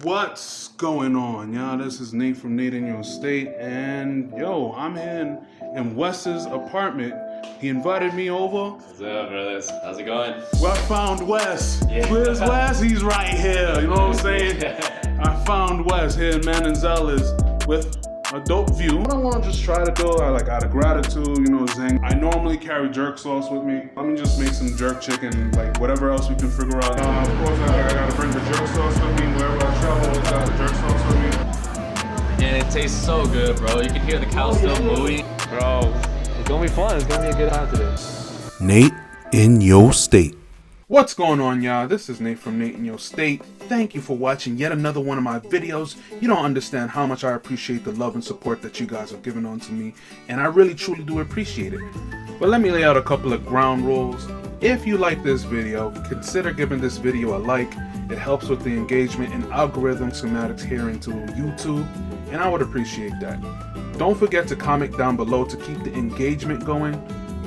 What's going on, y'all? This is Nate from NateInYoState, and yo, I'm in Wes's apartment. He invited me over. What's up, brothers? How's it going? Well, I found Wes. Yeah. Where's Wes? He's right here. You know what I'm saying? I found Wes here in Manizales with a dope view. What I want to just try to do, out of gratitude, you know what I'm saying? I normally carry jerk sauce with me. Let me just make some jerk chicken, like whatever else we can figure out. Of course, I gotta bring the jerk sauce with me wherever I travel. Always got the jerk sauce with me. And it tastes so good, bro. You can hear the cow still mooing. Bro, it's gonna be fun. It's gonna be a good time today. Nate in your state. What's going on, y'all? This is Nate from NateInYoState. Thank you for watching yet another one of my videos. You don't understand how much I appreciate the love and support that you guys have given on to me, and I really truly do appreciate it. But let me lay out a couple of ground rules. If you like this video, consider giving this video a like. It helps with the engagement and algorithm schematics here into YouTube, and I would appreciate that. Don't forget to comment down below to keep the engagement going.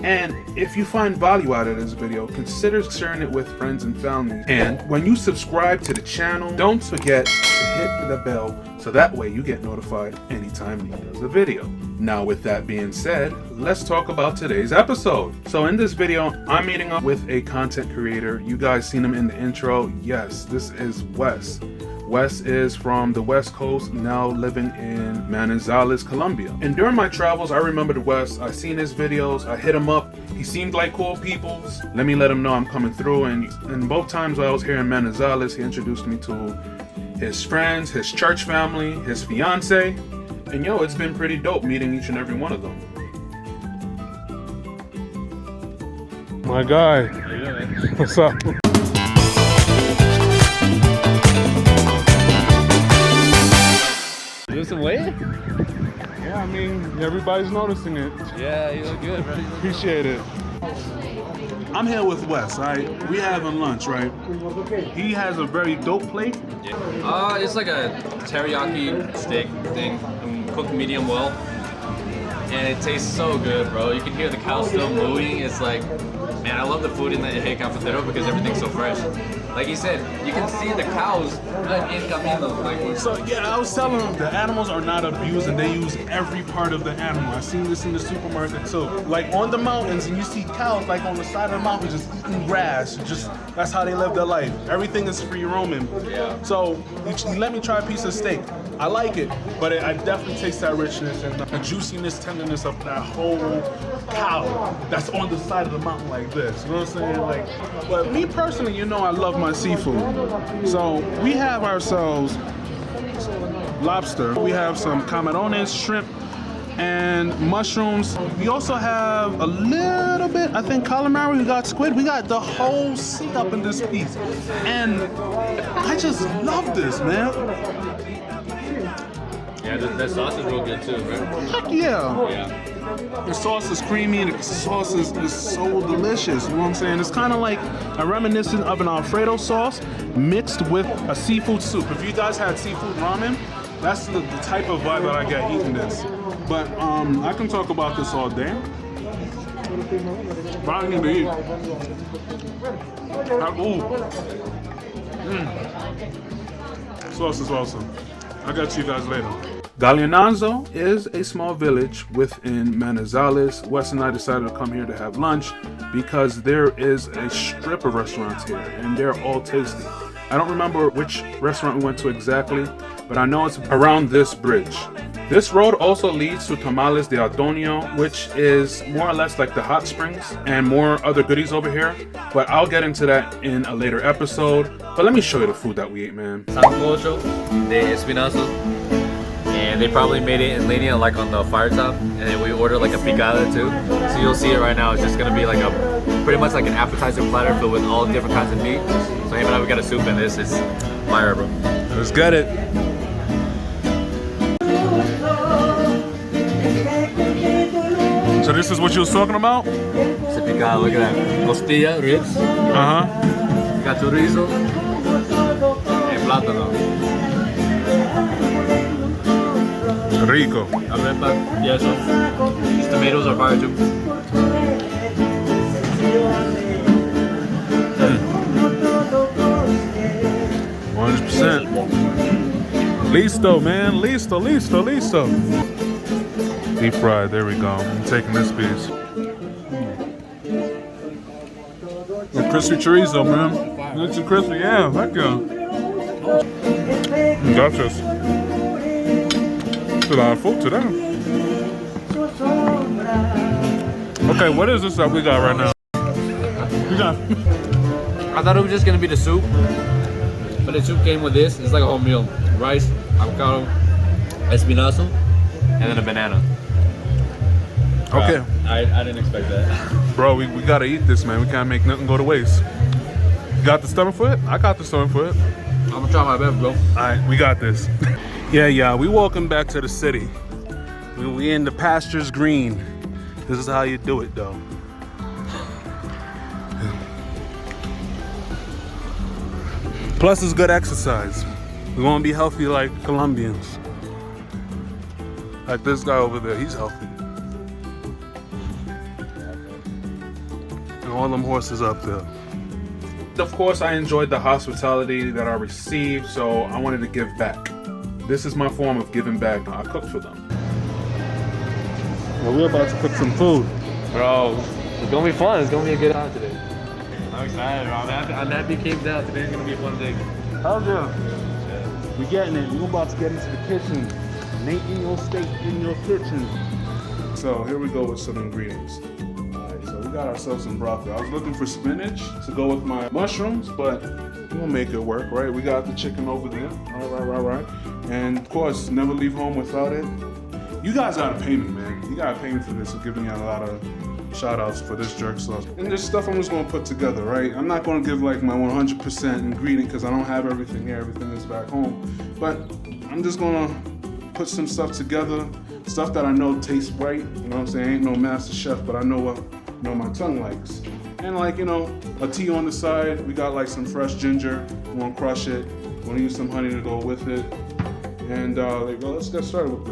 And if you find value out of this video, consider sharing it with friends and family. And when you subscribe to the channel, don't forget to hit the bell so that way you get notified anytime Nate does a video. Now with that being said, let's talk about today's episode. So in this video, I'm meeting up with a content creator. You guys seen him in the intro. Yes, this is Wes. Wes is from the West Coast, now living in Manizales, Colombia. And during my travels, I remembered Wes. I seen his videos, I hit him up. He seemed like cool peoples. Let me let him know I'm coming through. And both times I was here in Manizales, he introduced me to his friends, his church family, his fiance. And yo, it's been pretty dope meeting each and every one of them. My guy. How you doing, man? What's up? Lose some weight? Yeah, I mean, everybody's noticing it. Yeah, you look good, bro. Appreciate it. I'm here with Wes, right? We having lunch, right? He has a very dope plate. Yeah. It's like a teriyaki steak thing, cooked medium well. And it tastes so good, bro. You can hear the cow still mooing. It's like, man, I love the food in the Eje Cafetero because everything's so fresh. Like he said, you can see the cows in camino. So yeah, I was telling him the animals are not abused and they use every part of the animal. I seen this in the supermarket too. Like on the mountains, and you see cows like on the side of the mountain just eating grass. Just that's how they live their life. Everything is free roaming. Yeah. So he let me try a piece of steak. I like it, but I definitely taste that richness and the juiciness, tenderness of that whole cow that's on the side of the mountain like this. You know what I'm saying? Like, but me personally, you know, I love my seafood. So we have ourselves lobster. We have some camarones, shrimp, and mushrooms. We also have a little bit, I think, calamari. We got squid. We got the whole sea up in this piece. And I just love this, man. Yeah, the sauce is real good too, right? Heck yeah. Yeah. The sauce is creamy and the sauce is so delicious. You know what I'm saying? It's kind of like a reminiscent of an Alfredo sauce mixed with a seafood soup. If you guys had seafood ramen, that's the type of vibe that I get eating this. But I can talk about this all day. But I need to eat. Sauce is awesome. I'll get to you guys later. Galiananzo is a small village within Manizales. Wes and I decided to come here to have lunch because there is a strip of restaurants here and they're all tasty. I don't remember which restaurant we went to exactly, but I know it's around this bridge. This road also leads to Tamales de Antonio, which is more or less like the hot springs and more other goodies over here. But I'll get into that in a later episode. But let me show you the food that we ate, man. Sancocho de espinazos. And they probably made it in línea, like on the fire top. And then we ordered like a picada too. So you'll see it right now. It's just gonna be like pretty much like an appetizer platter filled with all different kinds of meat. So even though we got a soup in this, it's fire, bro. Let's get it. So this is what you was talking about? It's a picada, look at that. Costilla, ribs. Got chorizo. And plátano. Rico. Arepa, queso. These tomatoes are fire too. 100%. Listo, man. Listo. Deep fried. There we go. I'm taking this piece. Crispy chorizo, man. It's a crispy, yeah. Thank you. Gracias. It's a lot of food today. Okay, what is this that we got right now? We got. I thought it was just gonna be the soup, but the soup came with this. It's like a whole meal: rice, avocado, espinazo, and then a banana. Okay. I didn't expect that. Bro, we gotta eat this, man. We can't make nothing go to waste. You got the stomach for it? I got the stomach for it. I'm gonna try my best, bro. Alright, we got this. Yeah, we welcome back to the city. We in the pastures green. This is how you do it, though. Plus, it's good exercise. We want to be healthy like Colombians. Like this guy over there, he's healthy. And all them horses up there. Of course, I enjoyed the hospitality that I received, so I wanted to give back. This is my form of giving back. I cooked for them. Well, we're about to cook some food. Bro, it's gonna be fun. It's gonna be a good time today. I'm excited, bro. I'm happy it came down. Today's gonna be a fun day. How's it? We getting it. We're about to get into the kitchen. NateInYoState in your kitchen. So here we go with some ingredients. Alright, so we got ourselves some broccoli. I was looking for spinach to go with my mushrooms, but we'll make it work, right? We got the chicken over there. Right. And of course, never leave home without it. You guys gotta pay me, man. You gotta pay me for this. I'm giving you a lot of shout outs for this jerk sauce. And there's stuff I'm just gonna put together, right? I'm not gonna give like my 100% ingredient because I don't have everything here. Everything is back home. But I'm just gonna put some stuff together, stuff that I know tastes right. You know what I'm saying? Ain't no master chef, but I know what my tongue likes. And like, a tea on the side. We got like some fresh ginger. We wanna crush it. We wanna use some honey to go with it. And let's get started with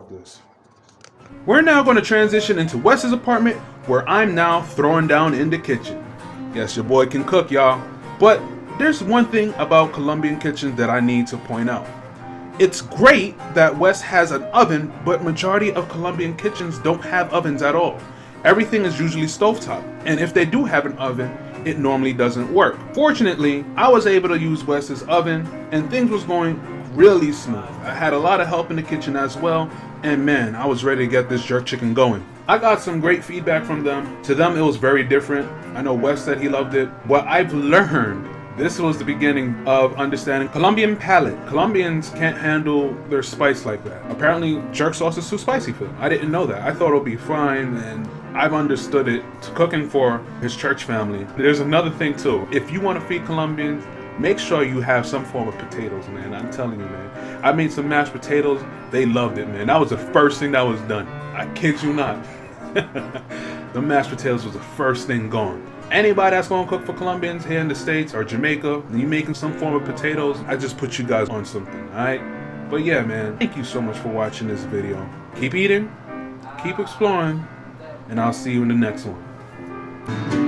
this. We're now going to transition into Wes's apartment, where I'm now throwing down in the kitchen. Yes, your boy can cook, y'all. But there's one thing about Colombian kitchens that I need to point out. It's great that Wes has an oven, but majority of Colombian kitchens don't have ovens at all. Everything is usually stovetop, and if they do have an oven, it normally doesn't work. Fortunately, I was able to use Wes's oven, and things was going really smooth. I had a lot of help in the kitchen as well, and man, I was ready to get this jerk chicken going. I got some great feedback from them. To them, it was very different. I know Wes said he loved it. What I've learned, this was the beginning of understanding Colombian palate. Colombians can't handle their spice like that. Apparently, jerk sauce is too spicy for them. I didn't know that. I thought it would be fine, and I've understood it. Cooking for his church family. There's another thing too. If you want to feed Colombians, make sure you have some form of potatoes, man. I'm telling you, man. I made some mashed potatoes. They loved it, man. That was the first thing that was done. I kid you not. The mashed potatoes was the first thing gone. Anybody that's gonna cook for Colombians here in the States or Jamaica, and you making some form of potatoes, I just put you guys on something, alright? But yeah, man, thank you so much for watching this video. Keep eating, keep exploring, and I'll see you in the next one.